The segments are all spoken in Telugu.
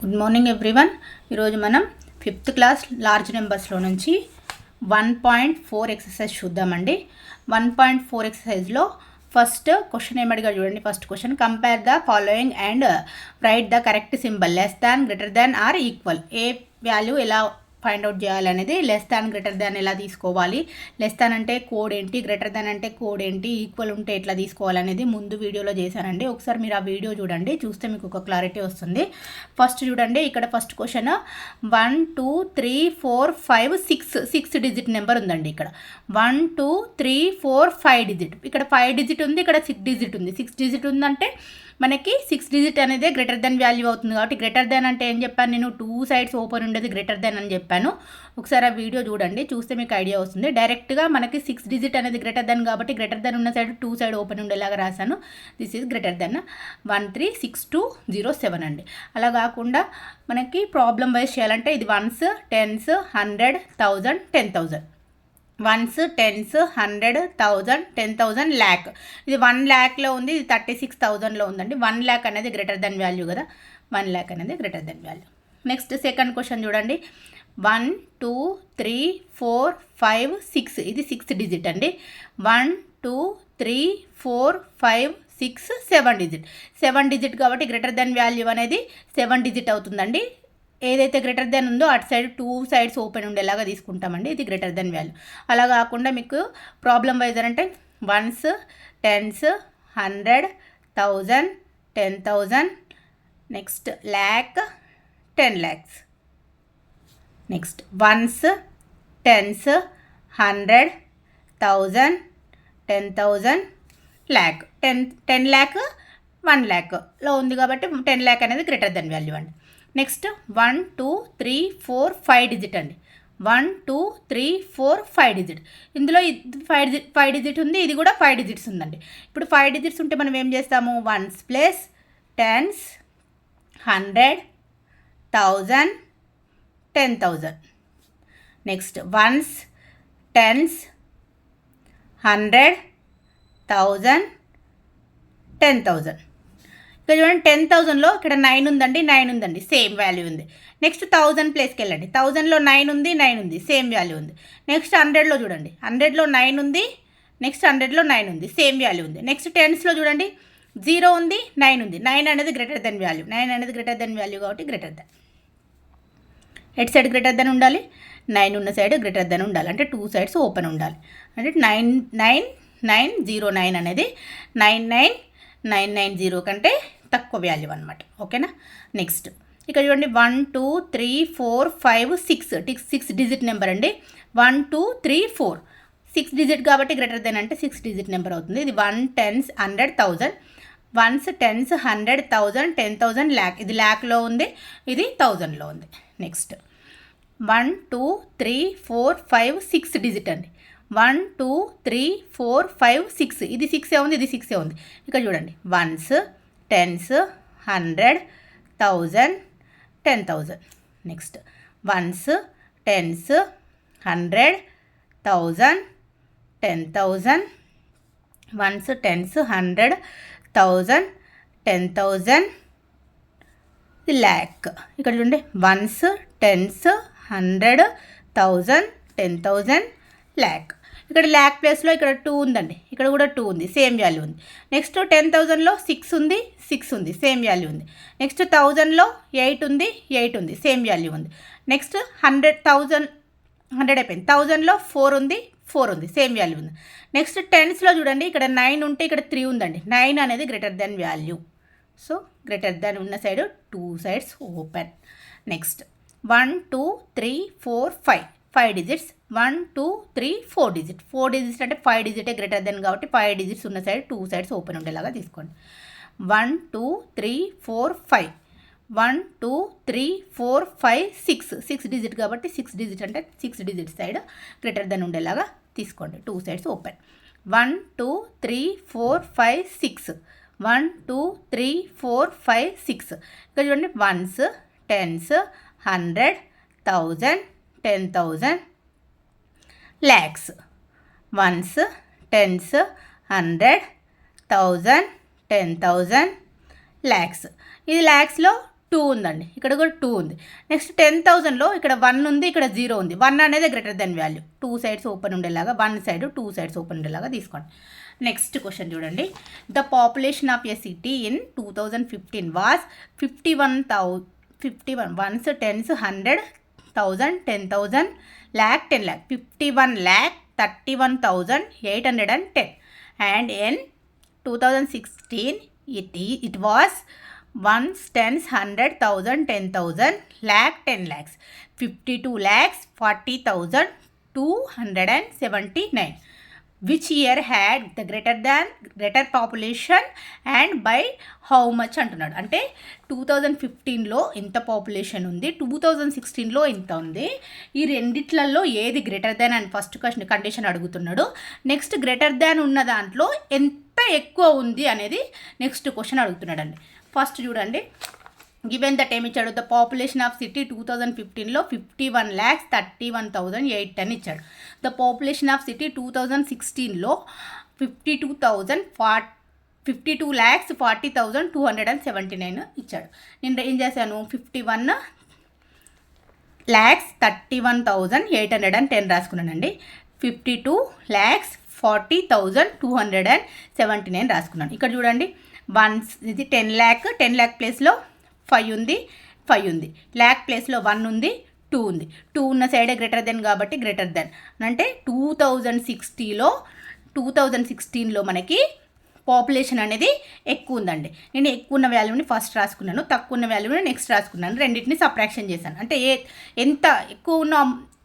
Good morning everyone. ఈరోజు మనం 5th క్లాస్ లార్జ్ నెంబర్స్లో నుంచి 1.4 ఎక్సర్సైజ్ చూద్దామండి. 1.4 ఎక్సర్సైజ్లో ఫస్ట్ క్వశ్చన్ ఏమడిగా చూడండి. First question, compare the following and right the correct symbol less than, greater than or equal. A value ఎలా ఫైండ్ అవుట్ చేయాలనేది, లెస్ దాన్ గ్రేటర్ దాన్ ఎలా తీసుకోవాలి, లెస్ దాన్ అంటే కోడ్ ఏంటి, గ్రేటర్ దాన్ అంటే కోడ్ ఏంటి, ఈక్వల్ ఉంటే ఎట్లా తీసుకోవాలనేది ముందు వీడియోలో చేశానండి. ఒకసారి మీరు ఆ వీడియో చూడండి, చూస్తే మీకు ఒక క్లారిటీ వస్తుంది. ఫస్ట్ చూడండి, ఇక్కడ ఫస్ట్ క్వశ్చన్ 1 2 3 4 5 6 డిజిట్ నెంబర్ ఉందండి. ఇక్కడ 1 2 3 4 5 డిజిట్, ఇక్కడ 5 డిజిట్ ఉంది, ఇక్కడ 6 డిజిట్ ఉంది. 6 డిజిట్ ఉందంటే మనకి 6 డిజిట్ అనేది గ్రేటర్ దెన్ వాల్యూ అవుతుంది. కాబట్టి గ్రేటర్ దెన్ అంటే ఏం చెప్పాను నేను, 2 సైడ్స్ ఓపెన్ ఉండేది గ్రేటర్ దెన్ అని చెప్పాను. ఒకసారి ఆ వీడియో చూడండి, చూస్తే మీకు ఐడియా వస్తుంది. డైరెక్ట్గా మనకి 6 డిజిట్ అనేది గ్రేటర్ దెన్ కాబట్టి గ్రేటర్ దెన్ ఉన్న సైడ్ 2 సైడ్ ఓపెన్ ఉండేలాగా రాశాను. దిస్ ఈజ్ గ్రేటర్ దెన్ 136207 అండి. అలా కాకుండా మనకి ప్రాబ్లం వైజ్ చేయాలంటే ఇది ones, tens, 100, 1000, 10,000. Ones, tens, 100, 1000, 10,000, lakh. ఇది 1 ల్యాక్లో ఉంది, ఇది 36,000లో ఉందండి. 1 ల్యాక్ అనేది గ్రేటర్ దెన్ వాల్యూ కదా, 1 ల్యాక్ అనేది greater than value. Next second question చూడండి, 1 2 3 4 5 6, ఇది 6 డిజిట్ అండి. 1 2 3 4 5 6 7 డిజిట్. 7 డిజిట్ కాబట్టి గ్రేటర్ దెన్ వాల్యూ అనేది 7 డిజిట్ అవుతుందండి. ఏదైతే గ్రేటర్ దెన్ ఉందో అటు సైడ్ 2 సైడ్స్ ఓపెన్ ఉండేలాగా తీసుకుంటామండి. ఇది గ్రేటర్ దెన్ వాల్యూ. అలా కాకుండా మీకు ప్రాబ్లం వైజ్ అంటే ones, tens, 100, 1000, 10,000, next lakh, 10 lakhs. Next ones, tens, 100, 1000, 10,000, lakh. 10 lakh 1 lakhలో ఉంది కాబట్టి 10 lakh అనేది గ్రేటర్ దెన్ వాల్యూ అండి. నెక్స్ట్ 1 2 3 4 5 డిజిట్ అండి. 1 2 3 4 5 డిజిట్. ఇందులో 5 డిజిట్ ఉంది, ఇది కూడా 5 డిజిట్స్ ఉందండి. ఇప్పుడు 5 డిజిట్స్ ఉంటే మనం ఏం చేస్తాము, ones plus, tens, 100, 1000, 10,000. Next ones, tens, 100, 1000, 10,000. ఇక్కడ చూడండి 10,000లో ఇక్కడ 9 ఉందండి, 9 ఉందండి, సేమ్ వాల్యూ ఉంది. నెక్స్ట్ 1000 ప్లేస్కి వెళ్ళండి. 1000లో 9 ఉంది, 9 ఉంది, సేమ్ వాల్యూ ఉంది. నెక్స్ట్ 100లో చూడండి, 100లో 9 ఉంది, నెక్స్ట్ 100లో 9 ఉంది, సేమ్ వాల్యూ ఉంది. నెక్స్ట్ టెన్స్లో చూడండి, 0 ఉంది, 9 ఉంది. 9 అనేది గ్రేటర్ దెన్ వాల్యూ, 9 అనేది గ్రేటర్ దెన్ వాల్యూ కాబట్టి greater than. At side greater than ఉండాలి, 9 ఉన్న సైడ్ గ్రేటర్ దెన్ ఉండాలి, అంటే 2 సైడ్స్ ఓపెన్ ఉండాలి. అంటే 99909 అనేది 99990 కంటే తక్కువ వాల్యూ అనమాట. ఓకేనా. నెక్స్ట్ ఇక్కడ చూడండి 1 2 3 4 5 6 డిజిట్ నెంబర్ అండి. 1 2 3 4 6 డిజిట్ కాబట్టి గ్రేటర్ దెన్ అంటే 6 డిజిట్ నెంబర్ అవుతుంది. ఇది 1 10 100 1000. Ones, tens, 100, 1000, 10,000, lakh. ఇది ల్యాక్లో ఉంది, ఇది 1000లో ఉంది. నెక్స్ట్ 1 2 3 4 5 6 డిజిట్ అండి. 1 2 3 4 5 6, ఇది 6 ఉంది, ఇది 6 ఉంది. ఇక్కడ చూడండి ones, tens, 100, 1000, 10,000. Next ones, tens, 100, 1000, 10,000. Ones, tens, 100, 1000, 10,000, lakh. ఇక్కడ చూడండి వన్స్, టెన్స్, 100, 1000, 10,000, ల్యాక్. ఇక్కడ ల్యాక్ ప్లేస్లో ఇక్కడ 2 ఉందండి, ఇక్కడ కూడా 2 ఉంది, సేమ్ వాల్యూ ఉంది. నెక్స్ట్ 10,000లో 6 ఉంది, 6 ఉంది, సేమ్ వాల్యూ ఉంది. నెక్స్ట్ 1000లో 8 ఉంది, 8 ఉంది, సేమ్ వాల్యూ ఉంది. నెక్స్ట్ 100 అయిపోయింది. 1000లో 4 ఉంది, 4 ఉంది, సేమ్ వాల్యూ ఉంది. నెక్స్ట్ టెన్స్లో చూడండి, ఇక్కడ 9 ఉంటే ఇక్కడ 3 ఉందండి. 9 అనేది greater than value. So greater than ఉన్న side 2 sides open. Next 1 2 3 4 5 digits. 1 2 3 4 digit. 4 digits అంటే 5 డిజిటే గ్రేటర్ దెన్ కాబట్టి 5 డిజిట్స్ ఉన్న సైడ్ 2 సైడ్స్ ఓపెన్ ఉండేలాగా తీసుకోండి. 1 2 3 4 5. 1 2 3 4 5 6 డిజిట్ కాబట్టి 6 డిజిట్ అంటే 6 డిజిట్ సైడ్ గ్రేటర్ దెన్ ఉండేలాగా తీసుకోండి, 2 సైడ్స్ ఓపెన్. 1 2 3 4 5 6. 1 2 3 4 5 6. ఇక్కడ చూడండి ones, tens, 100, 1000, 10,000, lakhs. Ones, tens, 100, 1000, 10,000, lakhs. ఇది ల్యాక్స్లో 2 ఉందండి, ఇక్కడ కూడా 2 ఉంది. నెక్స్ట్ 10,000లో ఇక్కడ 1 ఉంది, ఇక్కడ 0 ఉంది. 1 అనేది greater than value, 2 sides open ఉండేలాగా, 1 సైడ్ 2 సైడ్స్ ఓపెన్ ఉండేలాగా తీసుకోండి. నెక్స్ట్ క్వశ్చన్ చూడండి. The population of a city in 2015 was 51 ones, tens, 100, 1000, 10,000, lakh, 10 lakh, 51,31,810. And in 2016 it was ones, tens, 100, 1000, 10,000, lakh, 10 lakhs, 52,40,279. Which year had the greater population and by how much అంటున్నాడు. అంటే 2015లో ఇంత పాపులేషన్ ఉంది, 2016లో ఇంత ఉంది. ఈ రెండిట్లలో ఏది గ్రేటర్ దాన్ అని ఫస్ట్ కండిషన్ అడుగుతున్నాడు. నెక్స్ట్ గ్రేటర్ దాన్ ఉన్న దాంట్లో ఎంత ఎక్కువ ఉంది అనేది నెక్స్ట్ క్వశ్చన్ అడుగుతున్నాడు అండి. ఫస్ట్ చూడండి, గివెన్ దట్ ఏమి ఇచ్చాడు, ద పాపులేషన్ ఆఫ్ సిటీ 2015లో 51,31,810 ఇచ్చాడు. ద పాపులేషన్ ఆఫ్ సిటీ 2016లో 52,40,279 ఇచ్చాడు. నేను ఏం చేశాను, 51,31,810 రాసుకున్నానండి. 52,40,279 రాసుకున్నాను. ఇక్కడ చూడండి, వన్స్ ఇది 10 lakh, 10 lakh ప్లేస్లో 5 ఉంది, 5 ఉంది. ల్యాక్ ప్లేస్లో 1 ఉంది, 2 ఉంది. 2 ఉన్న సైడే గ్రేటర్ దెన్ కాబట్టి గ్రేటర్ దెన్ అంటే 2016లో మనకి పాపులేషన్ అనేది ఎక్కువ ఉందండి. నేను ఎక్కువ ఉన్న వాల్యూని ఫస్ట్ రాసుకున్నాను, తక్కువ ఉన్న వాల్యూని నెక్స్ట్ రాసుకున్నాను. రెండింటిని సబ్ట్రాక్షన్ చేశాను. అంటే ఎంత ఎక్కువ ఉన్న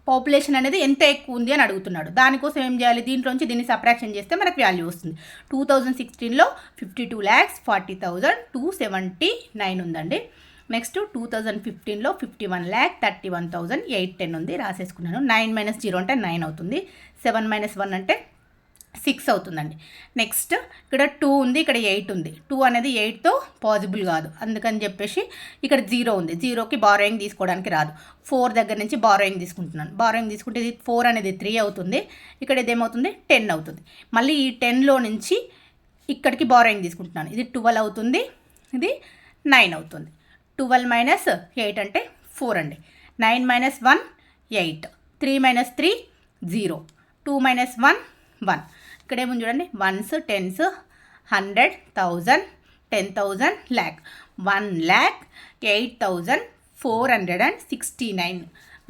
పాపులేషన్ అనేది ఎంత ఎక్కువ ఉంది అని అడుగుతున్నాడు. దానికోసం ఏం చేయాలి, దీంట్లోంచి దీన్ని సబ్ట్రాక్షన్ చేస్తే మనకు వాల్యూ వస్తుంది. 2016లో 52,40,279 ఉందండి. నెక్స్ట్ 2015లో 51,31,810 ఉంది, రాసేసుకున్నాను. 9 - 0 అంటే 9 అవుతుంది. 7 - 1 అంటే 6 అవుతుందండి. నెక్స్ట్ ఇక్కడ 2 ఉంది, ఇక్కడ 8 ఉంది. 2 అనేది 8తో పాసిబుల్ కాదు, అందుకని చెప్పేసి ఇక్కడ 0 ఉంది. 0కి బారోయింగ్ తీసుకోవడానికి రాదు. 4 దగ్గర నుంచి బారోయింగ్ తీసుకుంటున్నాను. బారోయింగ్ తీసుకుంటే ఇది 4 అనేది 3 అవుతుంది. ఇక్కడ ఇది ఏమవుతుంది, 10 అవుతుంది. మళ్ళీ ఈ 10లో నుంచి ఇక్కడికి బారోయింగ్ తీసుకుంటున్నాను. ఇది 12 అవుతుంది, ఇది 9 అవుతుంది. 12 - 8 అంటే 4 అండి. 9 - 1 8, 3 - 3 0, 2 - 1 1. ఇక్కడ ఏముంది చూడండి, ones, tens, 100, 1000, 10,000, lakh, 1,08,469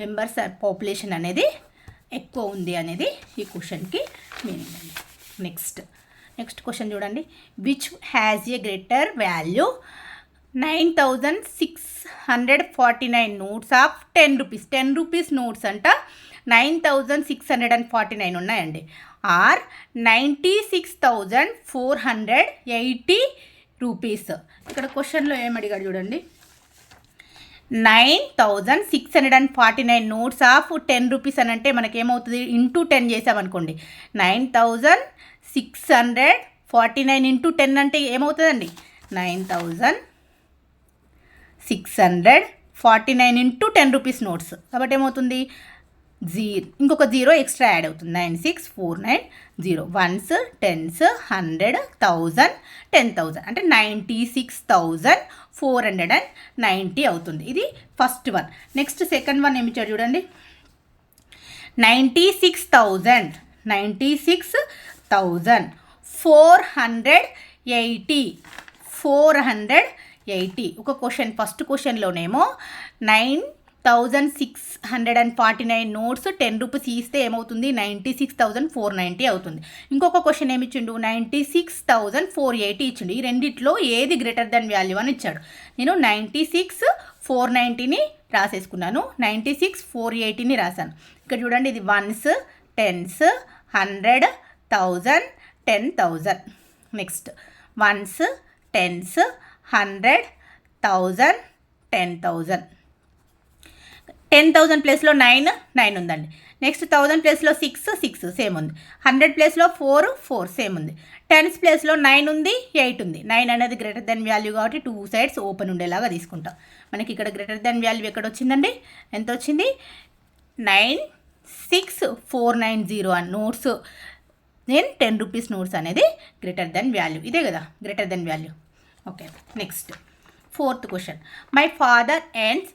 members population అనేది ఎక్కువ ఉంది అనేది ఈ క్వశ్చన్కి మీనింగ్ అండి. నెక్స్ట్ క్వశ్చన్ చూడండి, which has a greater value 9,649 notes of 10 rupees. 10 rupees notes అంట 9,649 ఉన్నాయండి. Or 96,480 rupees. ఇక్కడ క్వశ్చన్లో ఏమడిగాడు చూడండి, 9,649 నోట్స్ ఆఫ్ 10 రూపీస్ అని అంటే మనకేమవుతుంది, ఇంటూ 10 చేసామనుకోండి. 9,649 ఇంటూ 10 అంటే ఏమవుతుందండి, 9,649 ఇంటూ 10 రూపీస్ నోట్స్ కాబట్టి ఏమవుతుంది, ఇంకొక 0 ఎక్స్ట్రా యాడ్ అవుతుంది. 96,490 వన్స్, టెన్స్, 100, 1000, 10,000 అంటే 96,490 అవుతుంది. ఇది first one. Next second one ఏమి ఇచ్చాడు చూడండి, 96,480 ఒక క్వశ్చన్. ఫస్ట్ క్వశ్చన్లోనేమో 9,649 నోట్స్ 10 రూపీస్ ఇస్తే ఏమవుతుంది, 96,490 అవుతుంది. ఇంకొక క్వశ్చన్ ఏమి ఇచ్చిండు, 96,480 ఇచ్చిండు. ఈ రెండిట్లో ఏది గ్రేటర్ దెన్ వాల్యూ అని ఇచ్చాడు. నేను 96,490ని రాసేసుకున్నాను, 96,480ని రాశాను. ఇక్కడ చూడండి, ఇది ones, tens, 100, 1000, 10,000. Next ones, tens, 100, 1000, 10,000. 10,000 ప్లేస్లో 9 ఉందండి. నెక్స్ట్ 1000 ప్లేస్లో 6 సేమ్ ఉంది. 100 ప్లేస్లో 4 సేమ్ ఉంది. 10 ప్లేస్లో 9 ఉంది, 8 ఉంది. 9 అనేది గ్రేటర్ దెన్ వాల్యూ కాబట్టి 2 సైడ్స్ ఓపెన్ ఉండేలాగా తీసుకుంటాం. మనకి ఇక్కడ గ్రేటర్ దెన్ వాల్యూ ఎక్కడ వచ్చిందండి, ఎంత వచ్చింది, 96,490 అని నోట్స్. నేను 10 రూపీస్ నోట్స్ అనేది గ్రేటర్ దెన్ వాల్యూ, ఇదే కదా greater than value. Okay, next 4th question. My father earns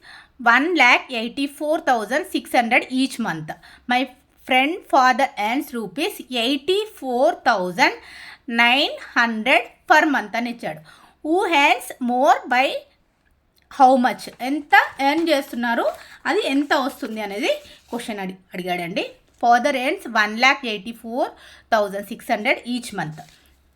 1,84,600 each month. My friend father earns rupees 84,900 per month అని ఇచ్చాడు. Who earns more by how much? ఎంత ఎర్న్ చేస్తున్నారు, అది ఎంత వస్తుంది అనేది క్వశ్చన్ అడిగాడండి. Father earns 1,84,600 each month.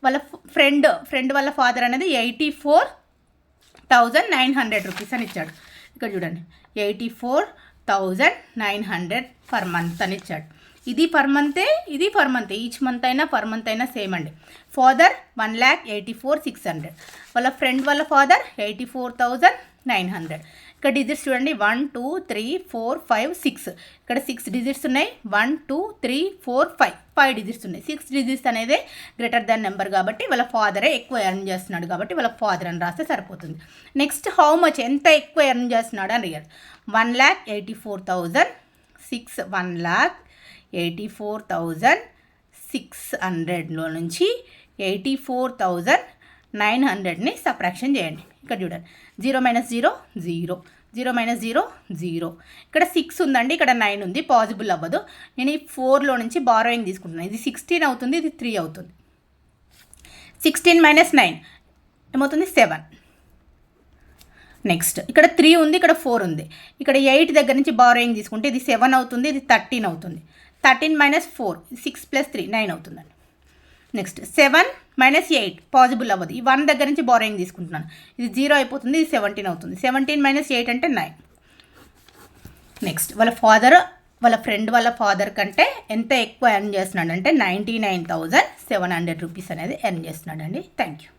వాళ్ళ ఫ్రెండ్ వాళ్ళ ఫాదర్ అనేది 84,900 రూపీస్ అని ఇచ్చాడు. ఇక్కడ చూడండి 84,900 పర్ మంత్ అని ఇచ్చాడు. ఇది పర్ మంతే, ఇది పర్ మంతే. ఈచ్ మంత్ అయినా పర్ మంత్ అయినా సేమ్ అండి. ఫాదర్ 1,84,600, వాళ్ళ ఫ్రెండ్ వాళ్ళ ఫాదర్ 84,900. ఇక్కడ డిజిట్స్ చూడండి 1 2 3 4 5 6. ఇక్కడ 6 డిజిట్స్ ఉన్నాయి. 1 2 3 4 5 డిజిట్స్ ఉన్నాయి. 6 డిజిట్స్ అనేది గ్రేటర్ దాన్ నెంబర్ కాబట్టి వాళ్ళ ఫాదరే ఎక్కువ ఎర్న్ చేస్తున్నాడు కాబట్టి వాళ్ళ ఫాదర్ అని రాస్తే సరిపోతుంది. నెక్స్ట్ హౌ మచ్, ఎంత ఎక్కువ ఎర్న్ చేస్తున్నాడు అని అడిగాడు. 1,84,600లో నుంచి 84,900ని సబ్ట్రాక్షన్ చేయండి. ఇక్కడ చూడండి 0 - 0 0, 0 - 0 0. ఇక్కడ 6 ఉందండి, ఇక్కడ 9 ఉంది, పాసిబుల్ అవ్వదు. నేను ఈ 4లో నుంచి బారోయింగ్ తీసుకుంటున్నాను. ఇది 16 అవుతుంది, ఇది 3 అవుతుంది. 16 - 9 ఏమవుతుంది 7. నెక్స్ట్ ఇక్కడ 3 ఉంది, ఇక్కడ 4 ఉంది. ఇక్కడ 8 దగ్గర నుంచి బారోయింగ్ తీసుకుంటే ఇది 7 అవుతుంది, ఇది 13 అవుతుంది. 13 - 4 6 + 3 9 అవుతుందండి. నెక్స్ట్ 7 - 8 పాసిబుల్ అవ్వదు. ఈ 1 దగ్గర నుంచి బారోయింగ్ తీసుకుంటున్నాను. ఇది 0 అయిపోతుంది, ఇది 17 అవుతుంది. 17 - 8 అంటే 9. నెక్స్ట్ వాళ్ళ ఫ్రెండ్ వాళ్ళ ఫాదర్ కంటే ఎంత ఎక్కువ ఎర్న్ చేస్తున్నాడు అంటే 99,700 రూపీస్ అనేది ఎర్న్ చేస్తున్నాడు అండి. Thank you.